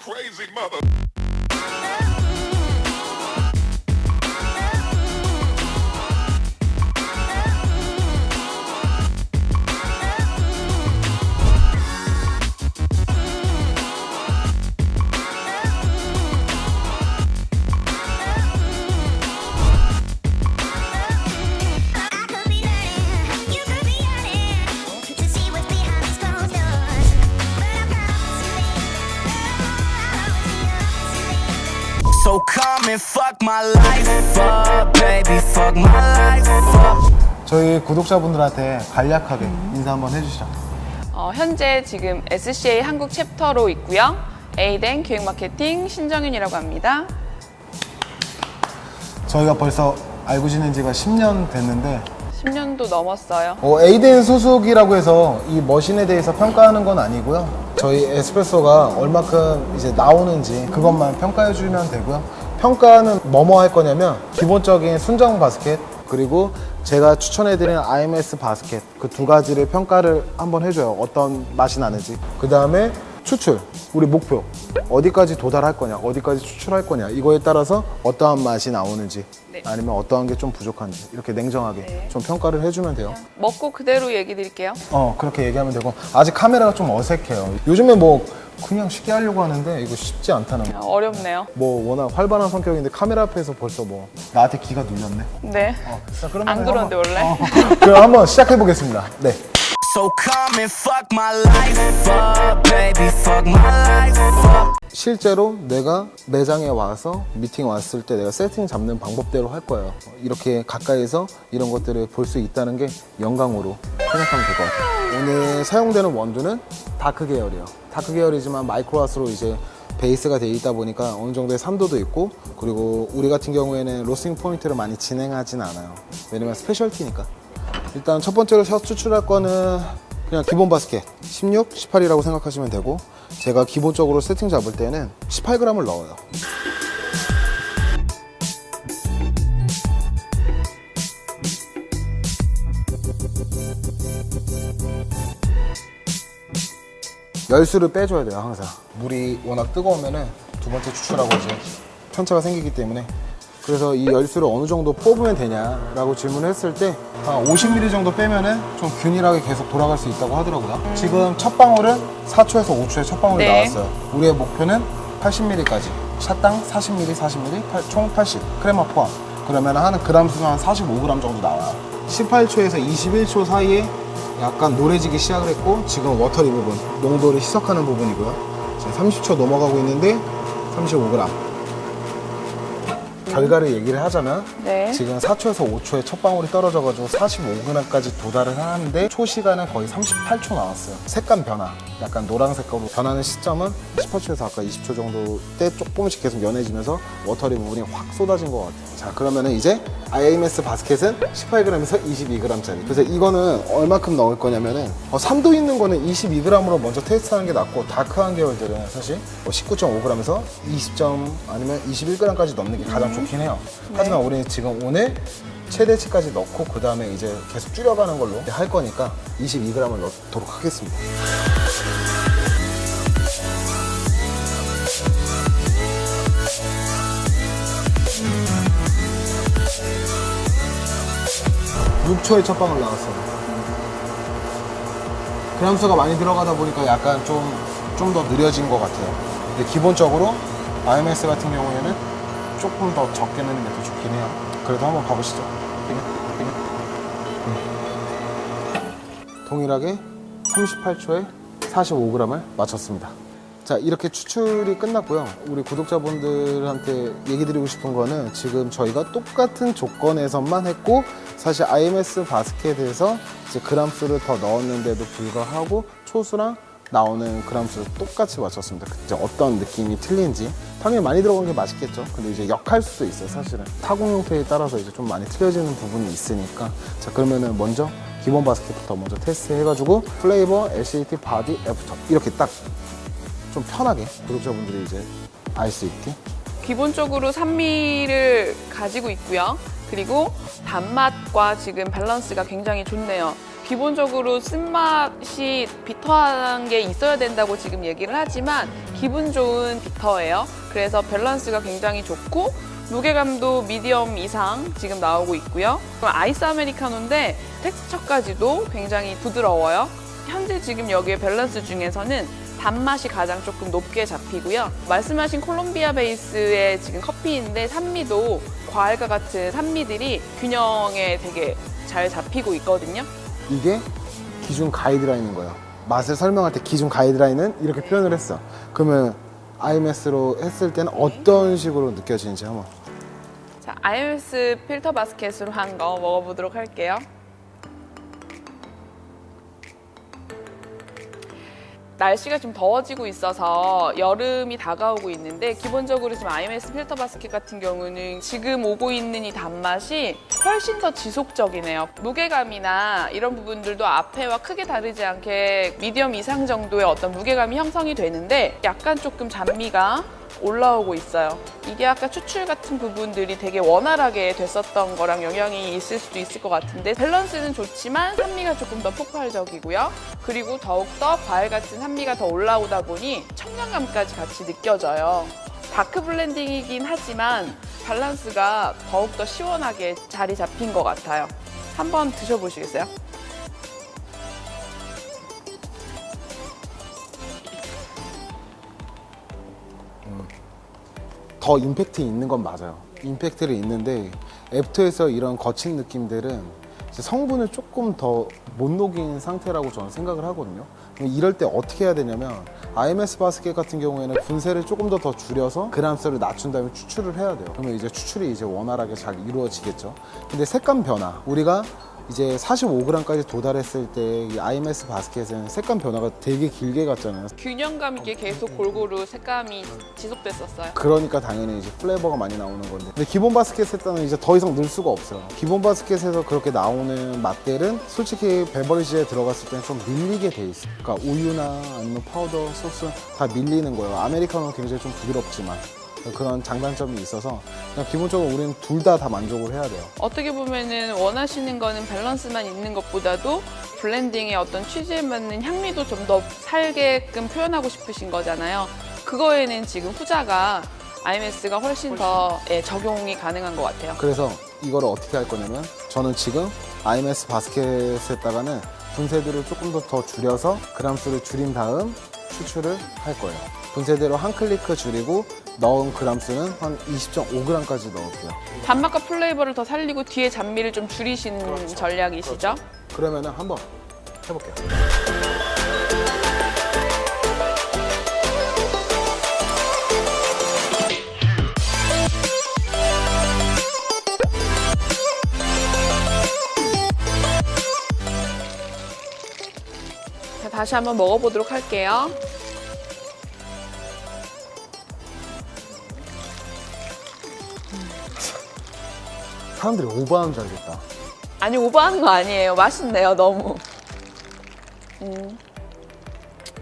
crazy mother. So come and fuck my life up, baby, fuck my life up. 저희 구독자분들한테 간략하게 인사 한번 해주시죠. 현재 지금 SCA 한국 챕터로 있고요. 에이덴 기획 마케팅 신정윤이라고 합니다. 저희가 벌써 알고 지낸 지가 10년 됐는데 10년도 넘었어요. 에이덴 소속이라고 해서 이 머신에 대해서 평가하는 건 아니고요. 저희 에스프레소가 얼마큼 이제 나오는지 그것만 평가해 주면 되고요. 평가는 뭐뭐 할 거냐면 기본적인 순정 바스켓 그리고 제가 추천해드리는 IMS 바스켓 그 두 가지를 평가를 한번 해줘요. 어떤 맛이 나는지. 그 다음에 추출, 우리 목표 어디까지 도달할 거냐, 어디까지 추출할 거냐 이거에 따라서 어떠한 맛이 나오는지 네. 아니면 어떠한 게 좀 부족한지 이렇게 냉정하게 네. 좀 평가를 해주면 돼요. 먹고 그대로 얘기 드릴게요. 그렇게 얘기하면 되고 아직 카메라가 좀 어색해요. 요즘에 뭐 그냥 쉽게 하려고 하는데 이거 쉽지 않다는 거. 어렵네요. 뭐 워낙 활발한 성격인데 카메라 앞에서 벌써 뭐 나한테 기가 눌렸네. 네. 자, 그러면 안 그러는데 원래? 그럼 한번 시작해 보겠습니다. 네. So come and fuck my life up, baby, fuck my life up. 실제로 내가 매장에 와서 미팅 왔을 때 내가 세팅 잡는 방법대로 할 거예요. 이렇게 가까이서 이런 것들을 볼 수 있다는 게 영광으로 생각하면 될 것 같아요. 오늘 사용되는 원두는 다크 계열이에요. 다크 계열이지만 마이크로와스로 이제 베이스가 되어 있다 보니까 어느 정도의 산도도 있고 그리고 우리 같은 경우에는 로스팅 포인트를 많이 진행하진 않아요. 왜냐면 스페셜티니까. 일단 첫 번째로 샷 추출할 거는 그냥 기본 바스켓 16, 18이라고 생각하시면 되고 제가 기본적으로 세팅 잡을 때는 18g을 넣어요. 열수를 빼줘야 돼요 항상. 물이 워낙 뜨거우면은 두 번째 추출하고 이제 편차가 생기기 때문에 그래서 이 열수를 어느 정도 뽑으면 되냐라고 질문을 했을 때 한 50ml 정도 빼면은 좀 균일하게 계속 돌아갈 수 있다고 하더라고요. 지금 첫 방울은 4초에서 5초에 첫 방울이 네. 나왔어요. 우리의 목표는 80ml까지 샷당 40ml, 40ml, 총 80 크레마 포함. 그러면 한 그램 수는 한 45g 정도 나와요. 18초에서 21초 사이에 약간 노래지기 시작을 했고 지금 워터리 부분, 농도를 희석하는 부분이고요. 지금 30초 넘어가고 있는데 35g. 결과를 얘기를 하자면 네. 지금 4초에서 5초에 첫 방울이 떨어져가지고 45g까지 도달을 하는데 초 시간은 거의 38초 나왔어요. 색감 변화, 약간 노란색깔로 변하는 시점은 18초에서 아까 20초 정도 때 조금씩 계속 연해지면서 워터리 부분이 확 쏟아진 것 같아요. 자, 그러면은 이제 IMS 바스켓은 18g에서 22g짜리. 그래서 이거는 얼마큼 넣을 거냐면은 산도 있는 거는 22g으로 먼저 테스트하는 게 낫고 다크한 계열들은 사실 19.5g에서 20점 아니면 21g까지 넣는 게 가장 좋긴 해요. 하지만 우리는 지금 오늘 최대치까지 넣고 그 다음에 이제 계속 줄여가는 걸로 할 거니까 22g을 넣도록 하겠습니다. (6초에) 첫 방울 나왔어요. 그램수가 많이 들어가다 보니까 약간 좀 더 느려진 것 같아요. 근데 기본적으로 IMS 같은 경우에는 조금 더 적게 넣는 게 더 좋긴 해요. 그래도 한번 가보시죠. 동일하게 38초에 45g을 맞췄습니다. 자, 이렇게 추출이 끝났고요. 우리 구독자분들한테 얘기 드리고 싶은 거는 지금 저희가 똑같은 조건에서만 했고 사실 IMS 바스켓에서 이제 그램수를 더 넣었는데도 불구하고 초수랑 나오는 그램수를 똑같이 맞췄습니다. 이제 어떤 느낌이 틀린지 당연히 많이 들어간 게 맛있겠죠. 근데 이제 역할 수도 있어요. 사실은 타공 형태에 따라서 이제 좀 많이 틀려지는 부분이 있으니까 자, 그러면은 먼저 기본 바스켓부터 먼저 테스트 해가지고 플레이버, LCT, 바디, 애프터 이렇게 딱 좀 편하게 구독자분들이 이제 알 수 있게 기본적으로 산미를 가지고 있고요. 그리고 단맛과 지금 밸런스가 굉장히 좋네요. 기본적으로 쓴맛이 비터한 게 있어야 된다고 지금 얘기를 하지만 기분 좋은 비터예요. 그래서 밸런스가 굉장히 좋고 무게감도 미디엄 이상 지금 나오고 있고요. 그럼 아이스 아메리카노인데 텍스처까지도 굉장히 부드러워요. 현재 지금 여기에 밸런스 중에서는 단맛이 가장 조금 높게 잡히고요. 말씀하신 콜롬비아 베이스의 지금 커피인데 산미도 과일과 같은 산미들이 균형에 되게 잘 잡히고 있거든요. 이게 기준 가이드라인인 거예요. 맛을 설명할 때 기준 가이드라인은 이렇게 표현을 했어. 그러면 IMS로 했을 때는 어떤 식으로 느껴지는지 한번. 자, IMS 필터 바스켓으로 한 거 먹어보도록 할게요. 날씨가 좀 더워지고 있어서 여름이 다가오고 있는데 기본적으로 지금 IMS 필터 바스켓 같은 경우는 지금 오고 있는 이 단맛이 훨씬 더 지속적이네요. 무게감이나 이런 부분들도 앞에와 크게 다르지 않게 미디엄 이상 정도의 어떤 무게감이 형성이 되는데 약간 조금 잔미가 올라오고 있어요. 이게 아까 추출 같은 부분들이 되게 원활하게 됐었던 거랑 영향이 있을 수도 있을 것 같은데 밸런스는 좋지만 산미가 조금 더 폭발적이고요. 그리고 더욱더 과일 같은 산미가 더 올라오다 보니 청량감까지 같이 느껴져요. 다크 블렌딩이긴 하지만 밸런스가 더욱더 시원하게 자리 잡힌 것 같아요. 한번 드셔보시겠어요? 더 임팩트 있는 건 맞아요. 임팩트는 있는데 애프터에서 이런 거친 느낌들은 이제 성분을 조금 더 못 녹인 상태라고 저는 생각을 하거든요. 이럴 때 어떻게 해야 되냐면 IMS 바스켓 같은 경우에는 분쇄를 조금 더 줄여서 그람수를 낮춘 다음에 추출을 해야 돼요. 그러면 이제 추출이 이제 원활하게 잘 이루어지겠죠. 근데 색감 변화, 우리가 이제 45g까지 도달했을 때 이 IMS 바스켓은 색감 변화가 되게 길게 갔잖아요. 균형감 있게 계속 골고루 색감이 지속됐었어요. 그러니까 당연히 이제 플레이버가 많이 나오는 건데, 근데 기본 바스켓에서는 이제 더 이상 넣을 수가 없어요. 기본 바스켓에서 그렇게 나오는 맛들은 솔직히 베버리지에 들어갔을 때는 좀 밀리게 돼 있어요. 그러니까 우유나 아니면 파우더, 소스 다 밀리는 거예요. 아메리카노는 굉장히 좀 부드럽지만 그런 장단점이 있어서 그냥 기본적으로 우리는 둘 다 만족을 해야 돼요. 어떻게 보면은 원하시는 거는 밸런스만 있는 것보다도 블렌딩의 어떤 취지에 맞는 향미도 좀 더 살게끔 표현하고 싶으신 거잖아요. 그거에는 지금 후자가 IMS가 훨씬 더 적용이 가능한 것 같아요. 그래서 이거를 어떻게 할 거냐면 저는 지금 IMS 바스켓에다가는 분쇄들을 조금 더 줄여서 그람수를 줄인 다음 추출을 할 거예요. 분쇄대로 한 클리크 줄이고 넣은 그람수는 한 20.5g까지 넣을게요. 단맛과 플레이버를 더 살리고 뒤에 잔미를 좀 줄이시는 전략이시죠? 그러면은 한번 해볼게요. 자, 다시 한번 먹어보도록 할게요. 사람들이 오버하는 줄 알겠다. 아니, 오버하는 거 아니에요. 맛있네요, 너무.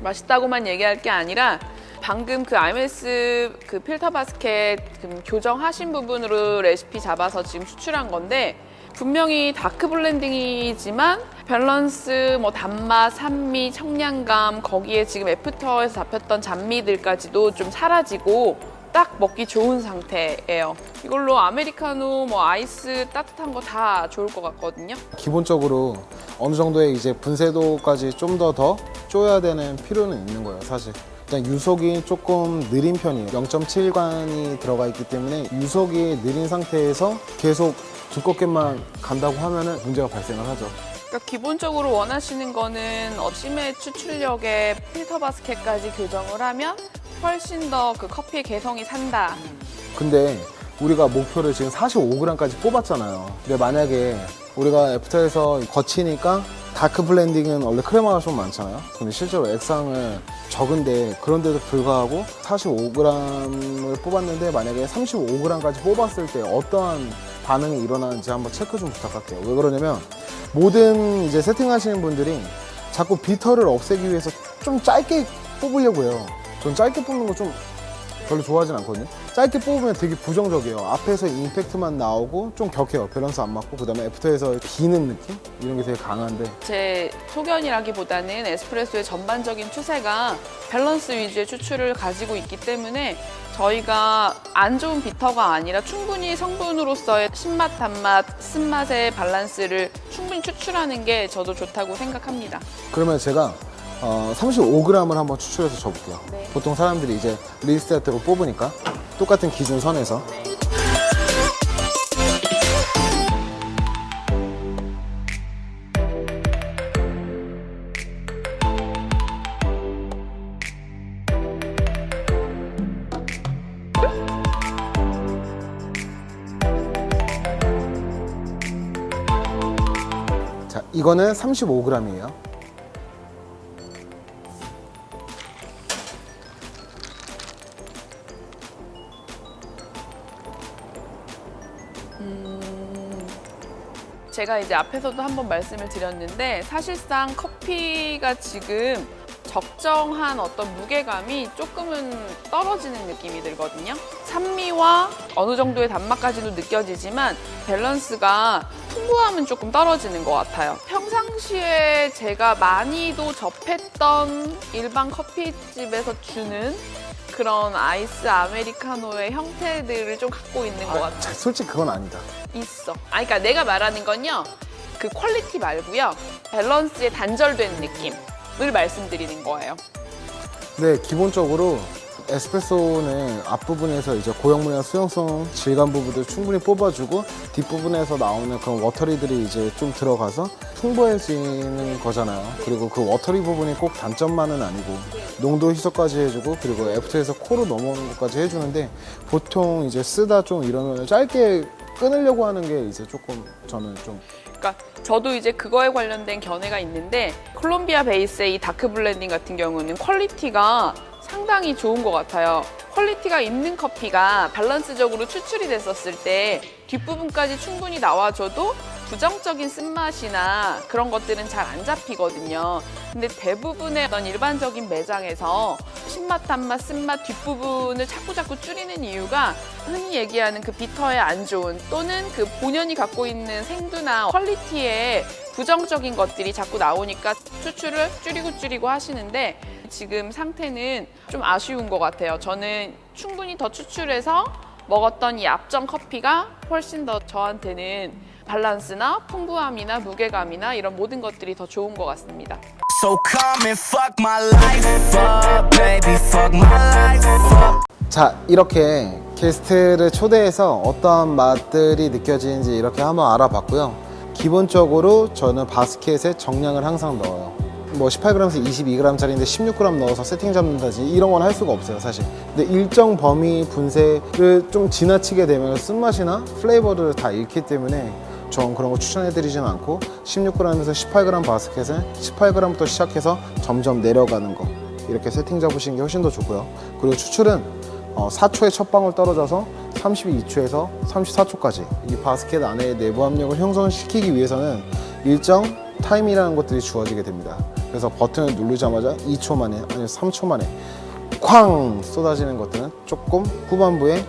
맛있다고만 얘기할 게 아니라 방금 그 IMS 그 필터 바스켓 교정하신 부분으로 레시피 잡아서 지금 추출한 건데 분명히 다크 블렌딩이지만 밸런스, 뭐 단맛, 산미, 청량감 거기에 지금 애프터에서 잡혔던 잔미들까지도 좀 사라지고 딱 먹기 좋은 상태예요. 이걸로 아메리카노, 뭐 아이스 따뜻한 거 다 좋을 것 같거든요. 기본적으로 어느 정도의 이제 분쇄도까지 좀 더 쪼야 되는 필요는 있는 거예요, 사실. 일단 유속이 조금 느린 편이에요. 0.7관이 들어가 있기 때문에 유속이 느린 상태에서 계속 두껍게만 간다고 하면은 문제가 발생을 하죠. 그러니까 기본적으로 원하시는 거는 심해 추출력의 필터 바스켓까지 교정을 하면 훨씬 더 그 커피의 개성이 산다. 근데 우리가 목표를 지금 45g까지 뽑았잖아요. 근데 만약에 우리가 애프터에서 거치니까 다크 블렌딩은 원래 크레마가 좀 많잖아요. 근데 실제로 액상은 적은데 그런데도 불구하고 45g을 뽑았는데 만약에 35g까지 뽑았을 때 어떠한 반응이 일어나는지 한번 체크 좀 부탁할게요. 왜 그러냐면 모든 이제 세팅하시는 분들이 자꾸 비터를 없애기 위해서 좀 짧게 뽑으려고 해요. 전 짧게 뽑는 거 좀 별로 좋아하진 않거든요. 짧게 뽑으면 되게 부정적이에요. 앞에서 임팩트만 나오고 좀 격해요. 밸런스 안 맞고, 그 다음에 애프터에서 비는 느낌? 이런 게 되게 강한데, 제 소견이라기보다는 에스프레소의 전반적인 추세가 밸런스 위주의 추출을 가지고 있기 때문에 저희가 안 좋은 비터가 아니라 충분히 성분으로서의 신맛, 단맛, 쓴맛의 밸런스를 충분히 추출하는 게 저도 좋다고 생각합니다. 그러면 제가 35g을 한번 추출해서 줘볼게요. 네. 보통 사람들이 이제 리스트로 뽑으니까 똑같은 기준 선에서. 자, 이거는 35g이에요. 제가 이제 앞에서도 한번 말씀을 드렸는데 사실상 커피가 지금 적정한 어떤 무게감이 조금은 떨어지는 느낌이 들거든요. 산미와 어느 정도의 단맛까지도 느껴지지만 밸런스가 풍부함은 조금 떨어지는 것 같아요. 평상시에 제가 많이도 접했던 일반 커피집에서 주는 그런 아이스 아메리카노의 형태들을 좀 갖고 있는 것 같아요. 자, 솔직히 그건 아니다. 있어. 그러니까 내가 말하는 건요. 그 퀄리티 말고요. 밸런스에 단절된 느낌을 말씀드리는 거예요. 네, 기본적으로 에스프레소는 앞부분에서 이제 고형물이나 수용성 질감 부분들 충분히 뽑아주고 뒷부분에서 나오는 그런 워터리들이 이제 좀 들어가서 풍부해지는 거잖아요. 그리고 그 워터리 부분이 꼭 단점만은 아니고 농도 희석까지 해주고, 그리고 애프터에서 코로 넘어오는 것까지 해주는데, 보통 이제 쓰다 좀 이러면 짧게 끊으려고 하는 게 이제 조금 저는 좀. 그러니까 저도 이제 그거에 관련된 견해가 있는데 콜롬비아 베이스의 이 다크 블렌딩 같은 경우는 퀄리티가 상당히 좋은 것 같아요. 퀄리티가 있는 커피가 밸런스적으로 추출이 됐었을 때 뒷부분까지 충분히 나와줘도 부정적인 쓴맛이나 그런 것들은 잘 안 잡히거든요. 근데 대부분의 어떤 일반적인 매장에서 신맛, 단맛, 쓴맛 뒷부분을 자꾸 줄이는 이유가 흔히 얘기하는 그 비터의 안 좋은, 또는 그 본연이 갖고 있는 생두나 퀄리티의 부정적인 것들이 자꾸 나오니까 추출을 줄이고 하시는데, 지금 상태는 좀 아쉬운 것 같아요. 저는 충분히 더 추출해서 먹었던 이 앞전 커피가 훨씬 더 저한테는 밸런스나 풍부함이나 무게감이나 이런 모든 것들이 더 좋은 것 같습니다. So come and fuck my life up, baby, fuck my life up. 자, 이렇게 게스트를 초대해서 어떠한 맛들이 느껴지는지 이렇게 한번 알아봤고요. 기본적으로 저는 바스켓에 정량을 항상 넣어요. 뭐 18g에서 22g짜리인데 16g 넣어서 세팅 잡는다지 이런 건 할 수가 없어요, 사실. 근데 일정 범위 분쇄를 좀 지나치게 되면 쓴맛이나 플레이버를 다 잃기 때문에 전 그런 거 추천해드리진 않고, 16g에서 18g 바스켓은 18g부터 시작해서 점점 내려가는 거, 이렇게 세팅 잡으시는 게 훨씬 더 좋고요. 그리고 추출은 4초에 첫 방울 떨어져서 32초에서 34초까지 이 바스켓 안에 내부 압력을 형성시키기 위해서는 일정 타임이라는 것들이 주어지게 됩니다. 그래서 버튼을 누르자마자 2초 만에, 아니면 3초 만에 쾅 쏟아지는 것들은 조금 후반부에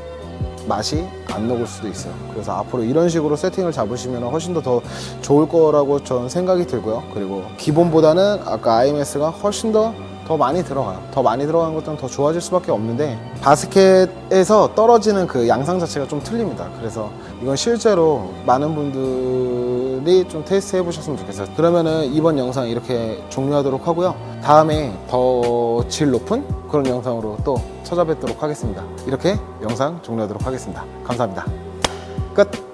맛이 안 녹을 수도 있어요. 그래서 앞으로 이런 식으로 세팅을 잡으시면 훨씬 더 좋을 거라고 저는 생각이 들고요. 그리고 기본보다는 아까 IMS가 훨씬 더 많이 들어가요. 더 많이 들어가는 것들은 더 좋아질 수밖에 없는데, 바스켓에서 떨어지는 그 양상 자체가 좀 틀립니다. 그래서 이건 실제로 많은 분들이 좀 테스트 해보셨으면 좋겠어요. 그러면은 이번 영상 이렇게 종료하도록 하고요. 다음에 더 질 높은 그런 영상으로 또 찾아뵙도록 하겠습니다. 이렇게 영상 종료하도록 하겠습니다. 감사합니다. 끝!